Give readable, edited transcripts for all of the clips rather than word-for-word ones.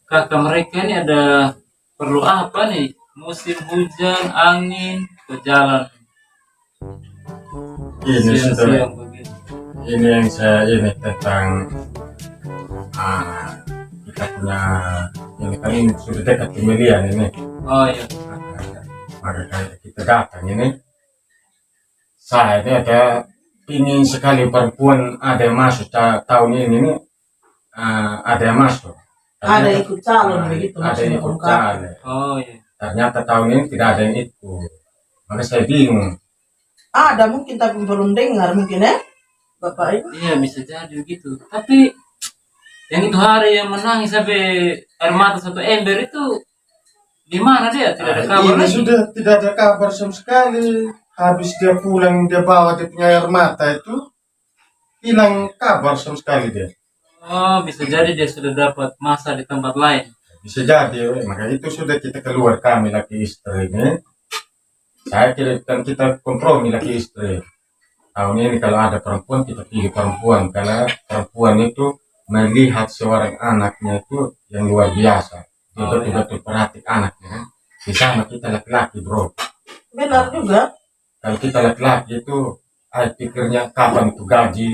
Kakak mereka ini ada perlu apa nih? Musim hujan, angin, ke jalan. Ini sudah, Siang-siang begitu. ini yang saya ini tentang ah, kita punya ini kan ini sudah dekat pemilihan ini. Oh iya. Maka kita datang ini, saya ini ada ingin sekali perempuan ada yang masuk tahun ini nih, ada yang masuk. Ada ikut calon begitu Ada yang ikut maksudnya. calon. Oh iya. Ternyata tahun ini tidak ada yang ikut. Maka saya bingung. Ada mungkin tapi belum dengar mungkin ya Bapak ini. Iya bisa jadi begitu. Tapi yang itu hari yang menangis sampai air mata satu ember itu di mana dia? Tidak ada kabar Ini lagi. sudah tidak ada kabar sama sekali. Habis dia pulang dia bawa dia punya air mata itu hilang kabar sama sekali dia. Oh bisa jadi dia sudah dapat masa di tempat lain. Bisa jadi, maka itu sudah kita keluar kami laki istri ini. Saya kira kan kita kompromi laki istri. Tahun ini kalau ada perempuan kita pilih perempuan karena perempuan itu melihat seorang anaknya itu yang luar biasa. Dia Oh, betul-betul perhati anaknya. Di sana kita laki-laki bro. Benar juga. Kalau kita laki-laki itu, pikirnya kapan itu gaji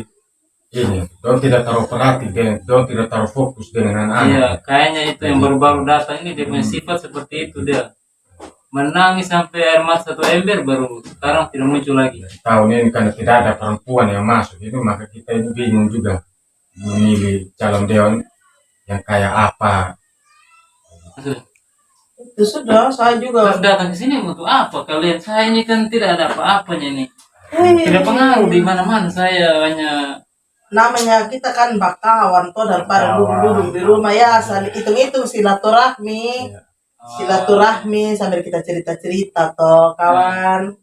ini. Don tidak taruh perhati, don tidak taruh fokus dengan Iya, anak-anak. kayaknya itu yang baru-baru datang ini dia punya sifat seperti itu dia. Menangis sampai air mata satu ember baru sekarang tidak muncul lagi. Tahun ini karena tidak ada perempuan yang masuk itu, maka kita ini bingung juga memilih calon dewan yang kayak apa. Itu sudah saya juga. Terus datang ke sini untuk apa kalian? Saya ini kan tidak ada apa-apanya nih. Tidak pengaruh di mana-mana saya hanya Namanya kita kan bakawan toh daripada duduk-duduk di rumah ya saling hitung-hitung silaturahmi. Silaturahmi sambil kita cerita-cerita toh kawan.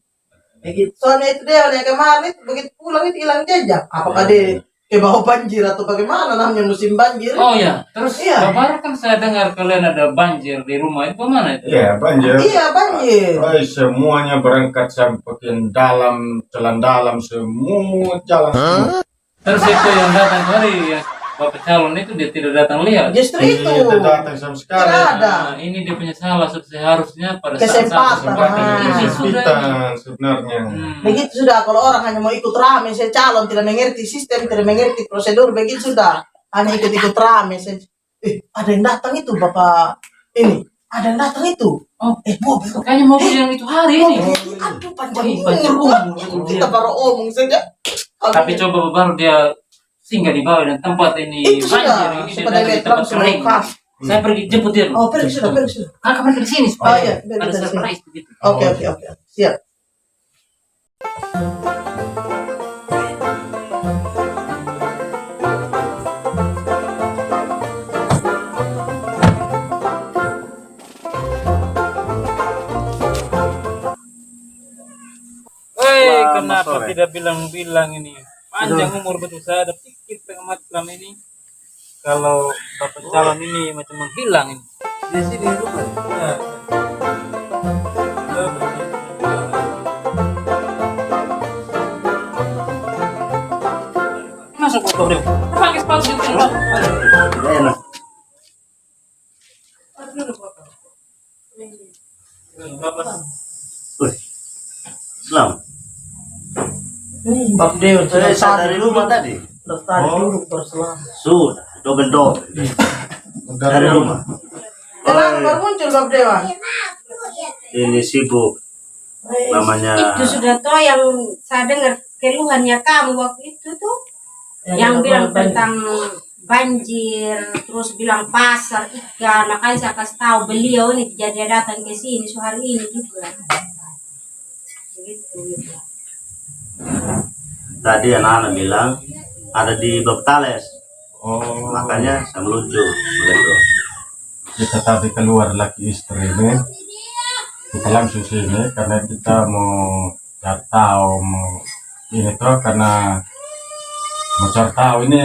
Begitu. Soalnya itu dia yang kemarin itu begitu pulang itu hilang jejak. Apakah dia ke bawah banjir atau bagaimana namanya musim banjir? Oh ya, terus Iya. baru kan saya dengar kalian ada banjir di rumah itu mana itu? Iya banjir. Iya banjir. Semuanya berangkat sampai dalam, jalan dalam semua jalan. Terus itu yang datang kali ya bapak calon itu dia tidak datang lihat. Justru itu. Tidak datang sama sekali. Tidak ada. Nah, ini dia punya salah seharusnya pada Kesempatan. seperti Ah. ini sudah. Kita sebenarnya. Begitu sudah kalau orang hanya mau ikut rame saya calon tidak mengerti sistem tidak mengerti prosedur begitu sudah hanya ikut-ikut rame saya. Ada yang datang itu bapak ini ada yang datang itu mobil Kayaknya mobil yang itu hari ini. aduh panjang Panjang umur kita baru omong saja. Tapi coba baru dia singgah di bawah dan tempat ini itu banjir sudah ini dia supaya ada di lihat tempat langsung kering. khas. Saya pergi jemput dia. Oh pergi sudah. Kakak mereka di sini Oh supaya iya ada dari sini. surprise begitu. Oke siap. Kenapa tidak bilang-bilang ini? Panjang umur betul saya ada pikir tengah malam ini. Kalau bapak calon ini macam menghilang ini. Di sini rumah. Ya. Masuk motor dia. Pakai sepatu itu. Tidak enak. Bapak. Wih. Selamat. Bab Dewa Saya dari rumah tadi. Tadi duduk berselang. Sudah, double. Dari rumah. Kenapa baru muncul Bab Dewa? Ini sibuk. Namanya Itu sudah toh yang saya dengar keluhannya kamu waktu itu tuh yang bilang tentang banjir terus bilang pasar ikan makanya saya kasih tahu beliau ini jadi datang ke sini hari ini juga gitu. tadi anak-anak bilang ada di Baptales. Oh, Makanya saya meluncur begitu. kita tadi keluar laki istri ini, kita langsung sini karena kita mau cari tahu mau ini tuh karena mau cari tahu ini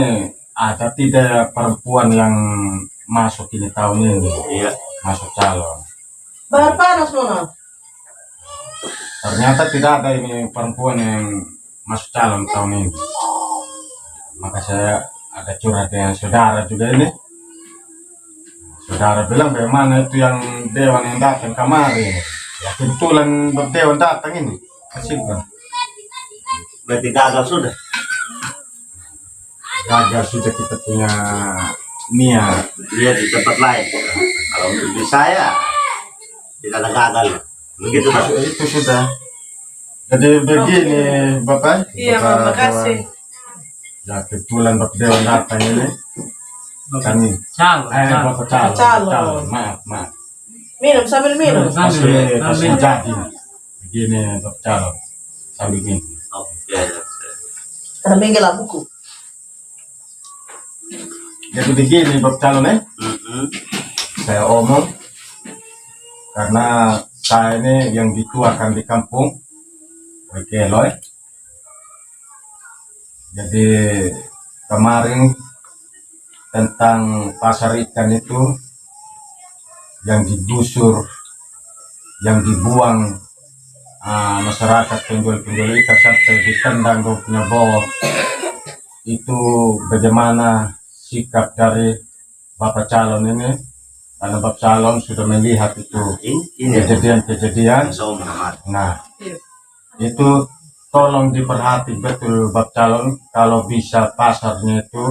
ada tidak perempuan yang masuk ini tahun ini Iya. masuk calon. Bahar panas mana? Ternyata tidak ada ini perempuan yang masuk calon tahun ini. Maka saya ada curhat dengan saudara juga ini. Saudara bilang bagaimana itu yang dewan yang datang kemarin. Ya kebetulan dewan datang ini. Kasih Bang. Berarti gagal sudah. Gagal sudah kita punya niat. Dia di tempat lain. Kalau untuk di saya tidak ada gagal. Begitu Pak. Itu sudah. Jadi begini Bapak. Iya, Bapak makasih. Dewan. Ya kebetulan Bapak dewan datang ini. Kami. Bapak calon. Maaf. Minum sambil minum. Masih jadi. Begini Bapak calon. Sambil minum. Oke. Karena minggal buku. Jadi begini Bapak calon saya omong karena saya ini yang dituakan di kampung Wekeloy. Jadi kemarin tentang pasar ikan itu yang digusur, yang dibuang masyarakat penjual-penjual ikan sampai ditendang punya bawah, itu bagaimana sikap dari Bapak calon ini? Karena Bapak calon sudah melihat itu kejadian-kejadian. Nah, itu tolong diperhati betul Bapak calon kalau bisa pasarnya itu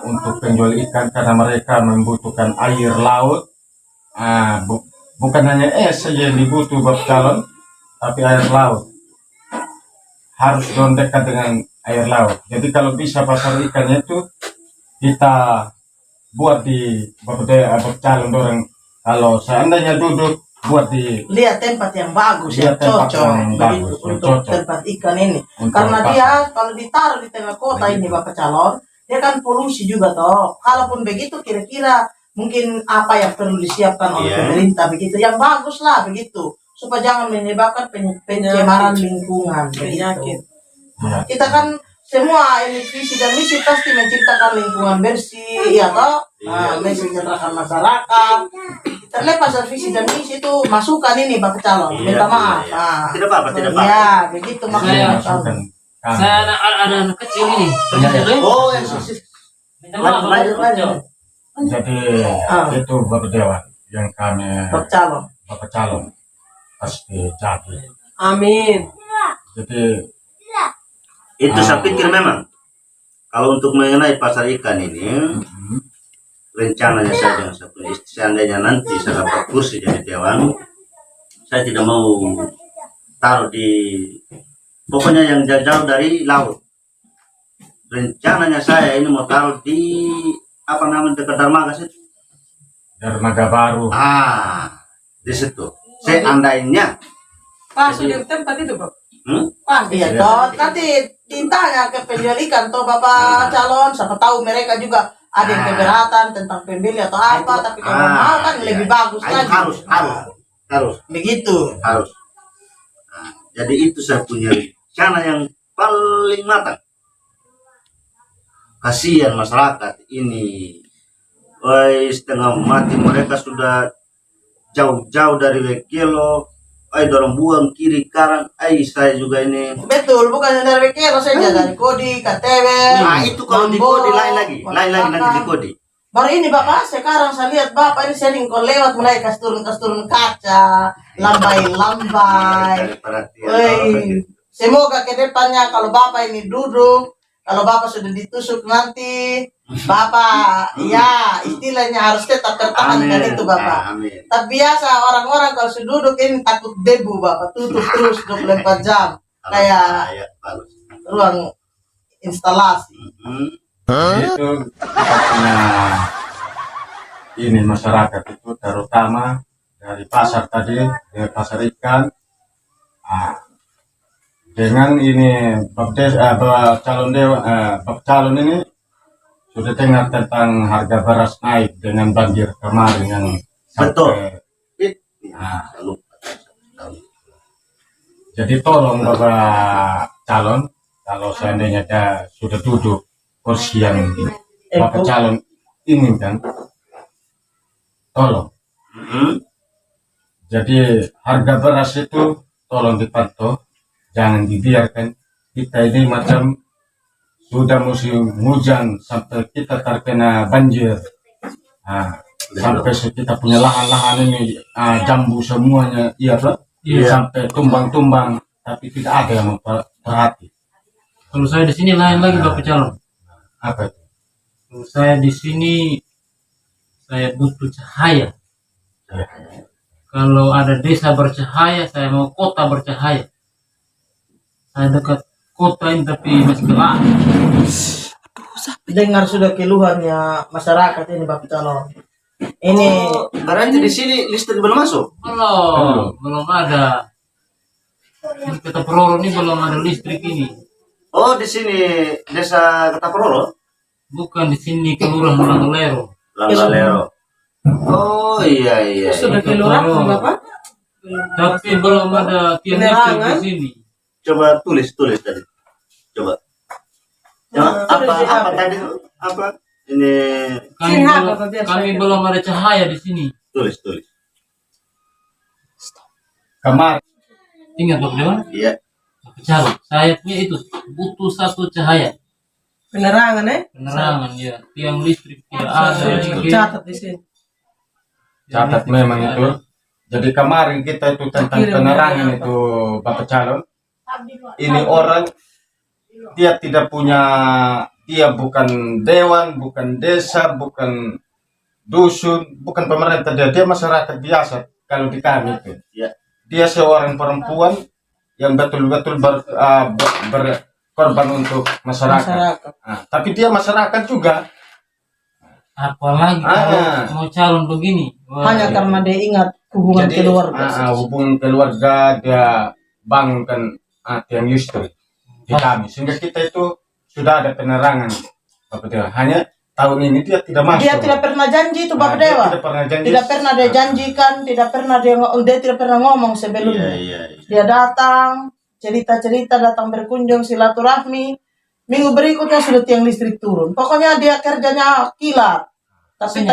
untuk penjual ikan karena mereka membutuhkan air laut. Bukan hanya es saja yang dibutuh Bapak calon, tapi air laut. Harus dekat dengan air laut. Jadi kalau bisa pasar ikannya itu kita buat di Bapak calon orang. Kalau seandainya duduk buat di Lihat tempat yang bagus Lihat yang tempat cocok yang bagus, begitu yang untuk cocok. tempat ikan ini. Untuk Karena pasar. dia kalau ditaruh di tengah kota ini Bapak calon, dia kan polusi juga toh. Kalaupun begitu kira-kira mungkin apa yang perlu disiapkan oleh pemerintah begitu, yang bagus lah begitu, supaya jangan menyebabkan pencemaran lingkungan begitu. Ya. Kita kan semua ini visi dan misi pasti menciptakan lingkungan bersih, ya toh, mensejahterakan masyarakat. Kita lepas dari visi dan misi itu masukan ini Bapak calon, minta maaf. Nah, Tidak apa-apa, tidak apa-apa. ya begitu makanya. Masukkan kami. Saya ada anak kecil ini. Oh, yang sih. Minta maaf, lanjut. Jadi itu Bapak dewan yang kami Bapak calon. Bapak calon pasti jadi. Amin. Jadi Itu saya pikir memang kalau untuk mengenai pasar ikan ini rencananya saja seandainya nanti saya dapat kursi jadi dewan, saya tidak mau taruh di pokoknya yang jauh dari laut. Rencananya saya ini mau taruh di apa namanya dekat Darmagas itu. Dermaga Baru. Di situ. Seandainya Pas di tempat itu Pak. Hmm? Pas iya toh. Nanti ditanya ke penjual ikan toh Bapak calon, siapa tahu mereka juga ada yang keberatan tentang pembeli atau apa, tapi kalau mau kan lebih bagus lagi. Harus. Begitu. Harus. Nah, jadi itu saya punya rencana yang paling matang. Kasihan masyarakat ini, setengah mati mereka sudah jauh-jauh dari Wekelo, dorong buang kiri kanan, saya juga ini. Betul, bukan dari Wekelo saja, dari Kodi, KTW. Nah itu kalau di Kodi lain lagi nanti di Kodi. Baru ini Bapak, sekarang saya lihat Bapak ini sering kalau lewat mulai kas turun kaca, lambai. Semoga ke depannya kalau Bapak ini duduk, kalau Bapak sudah ditusuk nanti, Bapak ya istilahnya harus tetap pertahankan itu Bapak. Tak biasa orang-orang kalau sudah duduk ini takut debu Bapak, tutup terus 24 jam kayak ruang instalasi. Itu punya ini masyarakat itu terutama dari pasar tadi, dari pasar ikan. Dengan ini Bapak calon ini sudah dengar tentang harga beras naik dengan banjir kemarin yang betul. Jadi tolong Bapak calon kalau seandainya dia sudah duduk kursi yang Bapak calon inginkan, tolong Jadi harga beras itu tolong dipantau, jangan dibiarkan. Kita ini macam sudah musim hujan sampai kita terkena banjir. Nah, sampai kita punya lahan-lahan ini jambu semuanya, iya Pak? Iya. Sampai tumbang-tumbang, tapi tidak ada yang memperhati. Kalau saya di sini lain lagi Bapak Calon. Apa itu? Kalau saya di sini saya butuh cahaya. Kalau ada desa bercahaya, saya mau kota bercahaya. Saya dekat kota ini tapi masih gelap. Dengar sudah keluhannya masyarakat ini Bapak Calon. Ini Berarti di sini listrik belum masuk? Belum ada. Di Kota Peroro ini belum ada listrik ini. Oh, di sini desa Ketaprolo, Bukan di sini kelurahan Langgalero. Langgalero. Oh iya. sudah keluar Bapak? Tapi belum ada tiang listrik di sini. Coba tulis tadi. Coba. Apa tadi? Apa? Ini Kami belum ada cahaya di sini. tulis. Kamar. Ingat Bapak Dewan? Iya. Bapak Calon, saya punya itu butuh satu cahaya. Penerangan Penerangan ya. Tiang listrik tidak ada. catat di sini. Catat memang itu. Jadi kemarin kita itu tentang penerangan itu Bapak Calon. Ini orang dia tidak punya, dia bukan dewan, bukan desa, bukan dusun, bukan pemerintah, dia masyarakat biasa. Kalau di kami itu, Iya. dia seorang perempuan yang betul-betul berkorban untuk masyarakat. Tapi dia masyarakat juga. Apalagi kalau mau calon begini. Wah, Hanya karena dia ingat hubungan Jadi keluarga. hubungan keluarga dia bangunkan tiang listrik di kami, sehingga kita itu sudah ada penerangan Bapak Dewa. Hanya tahun ini dia tidak masuk. Dia tidak pernah janji itu Bapak Dia Dewa. tidak pernah janji. Tidak pernah dia janjikan, dia tidak pernah ngomong sebelumnya. Iya. Dia datang, cerita-cerita, datang berkunjung, silaturahmi. Minggu berikutnya sudah tiang listrik turun. Pokoknya dia kerjanya kilat. Tapi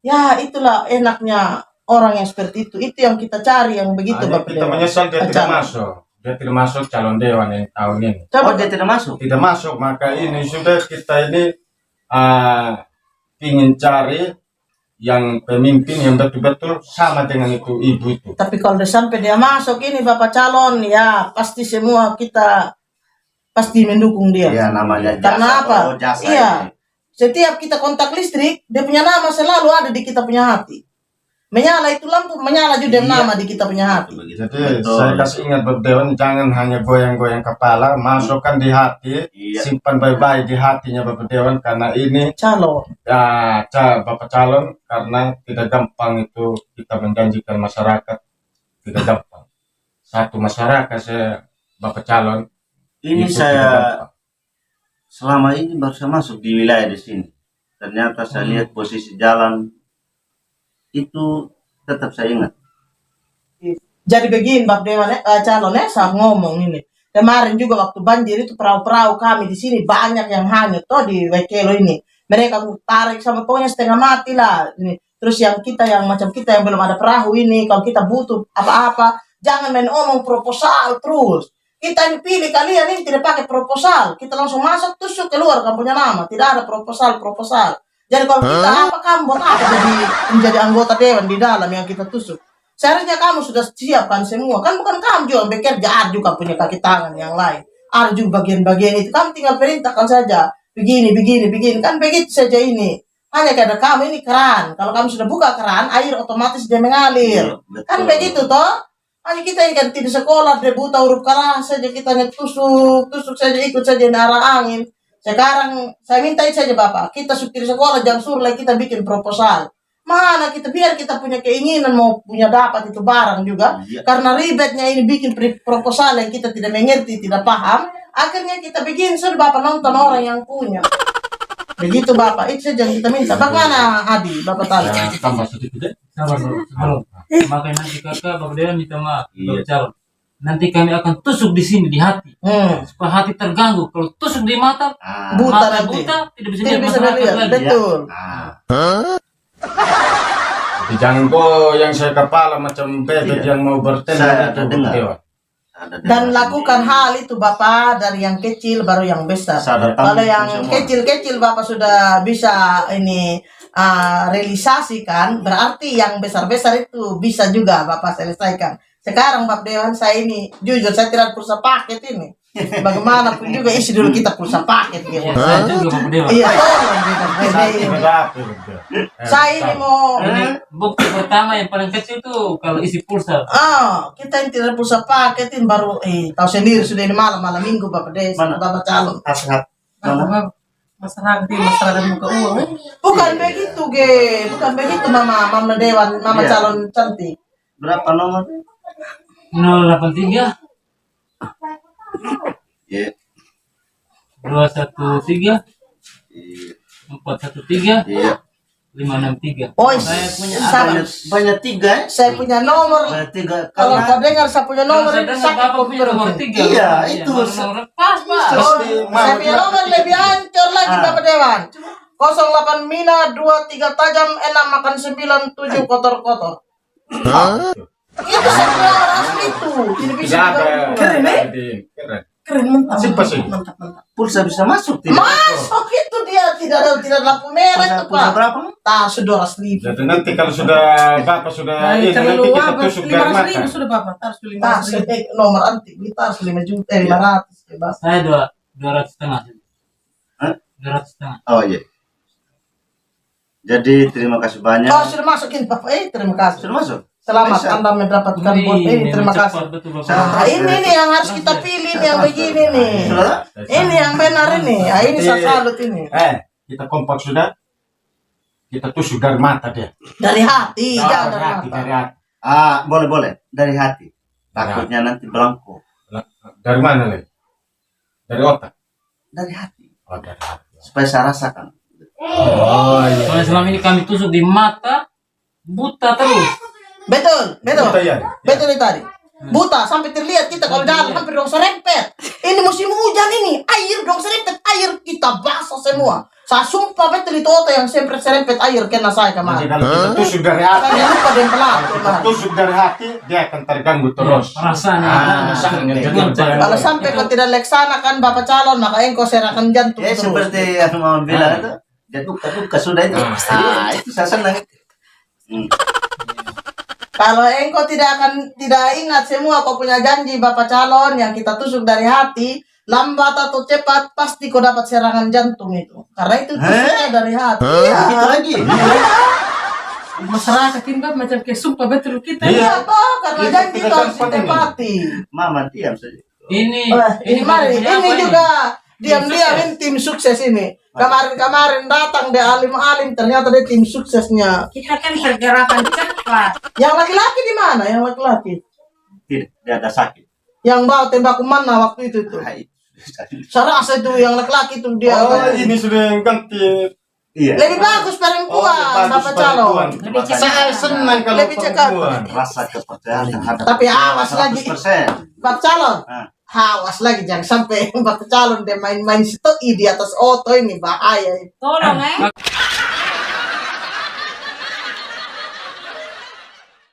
ya itulah enaknya orang yang seperti itu. Itu yang kita cari, yang begitu Hanya Bapak kita Dewa. menyesal dia tidak Calon. masuk. Dia tidak masuk calon dewan yang tahun ini. Coba Dia tidak masuk. Tidak masuk, maka ini sudah kita ini ingin cari yang pemimpin yang betul-betul sama dengan itu ibu itu. tapi kalau udah sampai dia masuk ini Bapak Calon, ya pasti semua kita pasti mendukung dia. Iya, namanya jasa. Karena apa? Oh, jasa Iya. ini. Setiap kita kontak listrik, dia punya nama selalu ada di kita punya hati. Menyala itu lampu, menyala juga Iya. nama di kita punya hati. Begitu. Jadi Betul. saya kasih ingat Bapak Dewan, jangan hanya goyang-goyang kepala, masukkan di hati, Iya. simpan baik-baik di hatinya Bapak Dewan, karena ini Calon. Bapak Calon, karena tidak gampang itu kita menjanjikan masyarakat, tidak gampang. Satu masyarakat saya Bapak Calon. Ini itu saya tidak gampang. selama ini baru saya masuk di wilayah di sini. Ternyata saya lihat posisi jalan itu tetap saya ingat. Jadi begini Bapak Dewan, Calon saya ngomong ini. Kemarin juga waktu banjir itu perahu-perahu kami di sini banyak yang hanyut toh di Wekelo ini. Mereka tarik sama pokoknya setengah mati lah. Ini. Terus yang kita yang macam kita yang belum ada perahu ini, kalau kita butuh apa-apa, jangan main omong proposal terus. Kita ini pilih kalian ini tidak pakai proposal. Kita langsung masuk tusuk keluar kamu punya nama. Tidak ada proposal. Jadi kalau kita apa kamu buat apa menjadi anggota dewan di dalam yang kita tusuk. Seharusnya kamu sudah siapkan semua. Kan bukan kamu juga yang bekerja, ada juga punya kaki tangan yang lain. Ada juga bagian-bagian itu. Kamu tinggal perintahkan saja. Begini. Kan begitu saja ini. Hanya karena kamu ini keran. Kalau kamu sudah buka keran, air otomatis dia mengalir. Betul. Kan begitu toh. Hanya kita ini kan tidak sekolah, dia buta huruf keras saja, kita hanya tusuk saja, ikut saja arah angin. Sekarang saya minta saja Bapak, kita supir sekolah jangan suruh lagi kita bikin proposal. Mana kita biar kita punya keinginan mau punya dapat itu barang juga. Iya. Karena ribetnya ini bikin proposal yang kita tidak mengerti, tidak paham. Akhirnya kita bikin sudah Bapak nonton orang yang punya. Begitu Bapak, itu saja yang kita minta. Bagaimana Adi, Bapak tahu? Tambah sedikit deh. Sabar, sebelum. Makanya nanti kakak Bapak Dewan minta maaf Iya. Bapak Calon. Nanti kami akan tusuk di sini di hati. Supaya hati terganggu. Kalau tusuk di mata, Buta mata nanti. buta tidak bisa Tidak lihat bisa masyarakat dilihat, lagi. betul. Jangan goyang saya kepala macam bebek Iya. yang mau bertengkar Saya itu ada dengar. Dewa. Ada Dan dengar. lakukan hal itu Bapak dari yang kecil baru yang besar. Sadar Kalau tamu yang semua. kecil-kecil Bapak sudah bisa ini realisasikan, berarti yang besar-besar itu bisa juga Bapak selesaikan. Sekarang Pak Dewan, saya ini jujur saya tidak pulsa paket ini. Bagaimanapun juga isi dulu kita pulsa paket gitu. Ya, saya juga Bapak Dewa. Iya, tolong kita. Saya tidak dapet. Saya ini mau Ini bukti pertama yang paling kecil tuh kalau isi pulsa. kita yang tidak pulsa paket ini baru tahu sendiri sudah ini malam minggu Bapak Des, Mana? Bapak calon. Nasihat. Mana? Masyarakat muka uang. Bukan begitu, bukan begitu Mama Dewan, Mama Iya. calon cantik. Berapa nomor? 083 Iya. 213 Iya. 413 Iya. 563. Oh, Saya punya sama. Banyak 3 ya? Saya punya nomor. Banyak 3. Kalau Karena kau dengar saya punya nomor Saya itu dengar sakit Bapak punya nomor komputer. 3. Iya, itu. Nomor pas, Pak. Oh, saya punya nomor lebih hancur lagi Ah. Bapak Dewan. 08 Mina 23 tajam 6 makan 9 7 kotor-kotor. Itu saya punya nomor asli itu. Tidak bisa Tidak ada. diganggu. Keren, Keren. Keren mantap. Siapa sih? Mantap. pulsa bisa masuk tidak? Masuk itu dia tidak lampu merah itu Pulsa Pak. berapa? Tak sudah ribu. Jadi nanti kalau sudah Bapak sudah ini nanti kita tusuk dari 500.000 mata. sudah Bapak. Harus beli Tak 500.000. nomor anti kita harus 5 juta 500 bebas. Saya 200 setengah. Hah? 200 setengah. Oh iya. Jadi terima kasih banyak. Kau sudah masukin Bapak terima kasih. Sudah masuk? Selamat Bisa. Anda mendapatkan bot ini terima kasih. Betul, Bapak. Nah, ini nih yang harus kita pilih nih yang begini nih. Sudah? Ini yang benar ini. Nah, ini saya salut ini. Kita kompak sudah. Kita tusuk dari mata dia. Dari hati, jangan dari hati, mata. dari hati. Boleh. Dari hati. Takutnya nanti belangko. Dari mana lagi? Dari otak. Dari hati. Oh, dari hati. Supaya saya rasakan. Oh iya. Soalnya selama ini kami tusuk di mata, buta terus. Betul. Betul ya. Betul itu tadi. Buta sampai terlihat kita kalau jalan hampir dong serempet. Ini musim hujan ini, air dong serempet, air kita basah semua. Saya sumpah betul itu otak yang serempet air kena saya Nanti kemarin. kalau kita tusuk dari hati, Saya lupa dengan pelaku kita kemarin. tusuk dari hati, dia akan terganggu terus. Rasanya. Rasanya. Kalau sampai kau tidak laksanakan Bapak calon, maka engkau serahkan jantung Ya terus. seperti yang mau bilang itu. Dia duka sudah itu. Itu saya senang. Kalau engkau tidak ingat semua kau punya janji Bapak calon yang kita tusuk dari hati, lambat atau cepat pasti kau dapat serangan jantung itu. Karena itu tusuknya dari hati. Iya. Itu lagi. Masyarakat ini Bapak macam kayak sumpah betul kita. Iya toh, karena Itu janji kita itu harus kan penting. ditepati. Mama diam saja. Ini mari, ini juga diam-diam ini tim sukses ini. Kemarin datang dia alim-alim, ternyata dia tim suksesnya. Kita kan pergerakan cepat. Yang laki-laki di mana? Yang laki-laki? Tidak, dia ada sakit. Yang bawa tembak mana waktu itu tuh? Hai. Saya rasa itu yang laki-laki tuh dia. Oh, ini sudah yang ganti. Iya. Lebih bagus perempuan, Bapak calon. Lebih cepat. Saya senang kalau Lebih cepat. perempuan. Rasa kepercayaan terhadap Tapi awas lagi. 100%. Bapak calon. Ah. Awas lagi jangan sampai Bapak calon dia main-main stoi di atas oto ini bahaya. Tolong